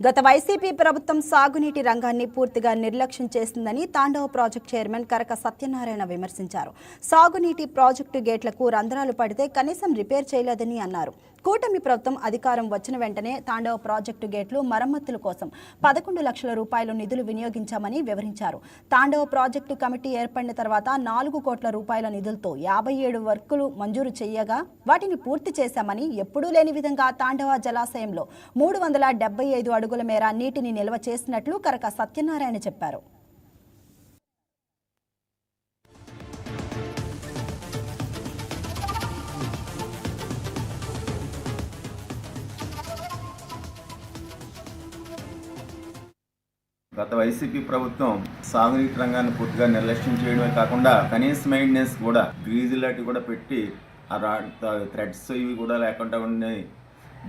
గత వైసీపీ ప్రభుత్వం సాగునీటి రంగాన్ని పూర్తిగా నిర్లక్ష్యం చేసిందని తాండవ ప్రాజెక్టు చైర్మన్ కరక సత్యనారాయణ విమర్శించారు. సాగునీటి ప్రాజెక్టు గేట్లకు రంధ్రాలు పడితే కనీసం రిపేర్ చేయలేదని అన్నారు. కూటమి ప్రభుత్వం అధికారం వచ్చిన వెంటనే తాండవ ప్రాజెక్టు గేట్లు మరమ్మతుల కోసం 11 లక్షల రూపాయల నిధులు వినియోగించామని వివరించారు. తాండవ ప్రాజెక్టు కమిటీ ఏర్పడిన తర్వాత 4 కోట్ల రూపాయల నిధులతో 57 వర్కులు మంజూరు చేయగా వాటిని పూర్తి చేశామని, ఎప్పుడూ లేని విధంగా తాండవ జలాశయంలో 375 అడుగుల మేర నీటిని నిల్వ చేసినట్లు కరక సత్యనారాయణ చెప్పారు. గత వైసీపీ ప్రభుత్వం సాగునీటి రంగాన్ని పూర్తిగా నిర్లక్ష్యం చేయడమే కాకుండా కనీస మెయింటెనెన్స్ కూడా గ్రీజు లాంటివి కూడా పెట్టి ఆ థ్రెడ్స్ ఇవి కూడా లేకుండా ఉండే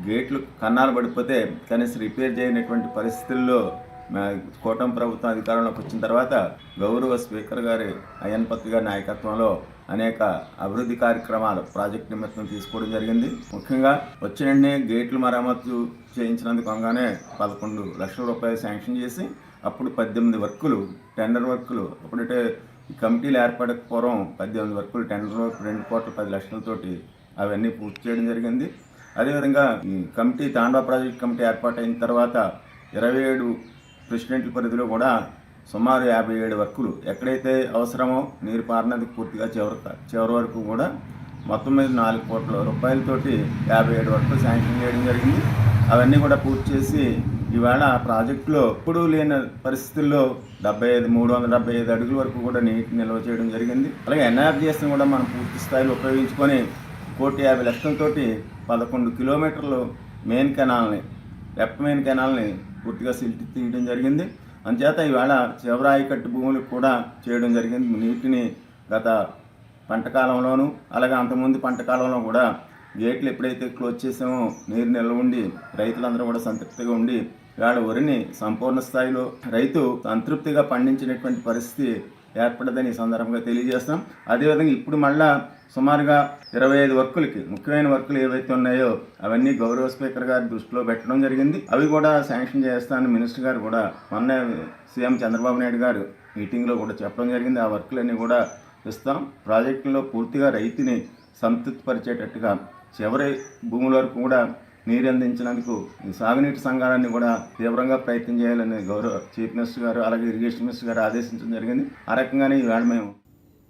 గేట్లు కన్నాలు పడిపోతే కనీసం రిపేర్ చేయనటువంటి పరిస్థితుల్లో కూటమి ప్రభుత్వం అధికారంలోకి వచ్చిన తర్వాత గౌరవ స్పీకర్ గారి అయ్యన్పత్రి గారి నాయకత్వంలో అనేక అభివృద్ధి కార్యక్రమాలు ప్రాజెక్టు నిమిత్తం తీసుకోవడం జరిగింది. ముఖ్యంగా వచ్చిన గేట్లు మరమ్మతు చేయించినందుకు అనగానే 11 లక్షల రూపాయలు శాంక్షన్ చేసి అప్పుడు 18 వర్కులు టెండర్ వర్కులు అప్పుడంటే కమిటీలు ఏర్పడకపోవడం 18 వర్కులు టెండర్ వర్క్ 2 కోట్ల 10 లక్షలతోటి అవన్నీ పూర్తి చేయడం జరిగింది. అదేవిధంగా ఈ కమిటీ తాండవ ప్రాజెక్ట్ కమిటీ ఏర్పాటైన తర్వాత 27 ప్రెసిడెంట్ల పరిధిలో కూడా సుమారు 57 వర్కులు ఎక్కడైతే అవసరమో నీరు పారినందుకు పూర్తిగా చివరి వరకు కూడా మొత్తం మీద 4 కోట్ల రూపాయలతోటి 57 వర్కులు శాంక్షన్ చేయడం జరిగింది. అవన్నీ కూడా పూర్తి చేసి ఇవాళ ప్రాజెక్టులో ఎప్పుడూ లేని పరిస్థితుల్లో 375 అడుగుల వరకు కూడా నీటి నిల్వ చేయడం జరిగింది. అలాగే ఎన్ఆర్జీఎస్ని కూడా మనం పూర్తి స్థాయిలో ఉపయోగించుకొని 1,50 లక్షలతోటి 11 కిలోమీటర్లు మెయిన్ కెనాల్ని లెఫ్ట్ మెయిన్ కెనాల్ని పూర్తిగా సిల్ట్ తీయడం జరిగింది. అందుచేత ఇవాళ చివరి ఆయకట్టు భూములకు కూడా చేయడం జరిగింది. నీటిని గత పంటకాలంలోనూ అలాగే అంతకుముందు పంటకాలంలో కూడా గేట్లు ఎప్పుడైతే క్లోజ్ చేసామో నీరు నిల్వ ఉండి రైతులందరూ కూడా సంతృప్తిగా ఉండి ఇవాళ వరిని సంపూర్ణ స్థాయిలో రైతు సంతృప్తిగా పండించినటువంటి పరిస్థితి ఏర్పడదని ఈ సందర్భంగా తెలియజేస్తాం. అదేవిధంగా ఇప్పుడు మళ్ళా సుమారుగా 25 వర్కులకి ముఖ్యమైన వర్కులు ఏవైతే ఉన్నాయో అవన్నీ గౌరవ స్పీకర్ గారి దృష్టిలో పెట్టడం జరిగింది. అవి కూడా శాంక్షన్ చేస్తానని మినిస్టర్ గారు కూడా మొన్న సీఎం చంద్రబాబు నాయుడు గారు మీటింగ్లో కూడా చెప్పడం జరిగింది. ఆ వర్కులన్నీ కూడా ఇస్తాం. ప్రాజెక్టులో పూర్తిగా రైతుని సంతృప్తిపరిచేటట్టుగా చివరి భూముల వరకు కూడా నీరు అందించినందుకు ఈ సాగునీటి సంఘాలన్నీ కూడా తీవ్రంగా ప్రయత్నం చేయాలని గౌరవ చీఫ్ మినిస్టర్ గారు అలాగే ఇరిగేషన్ మినిస్టర్ గారు ఆదేశించడం జరిగింది. ఆ రకంగానే ఈవేళ మేము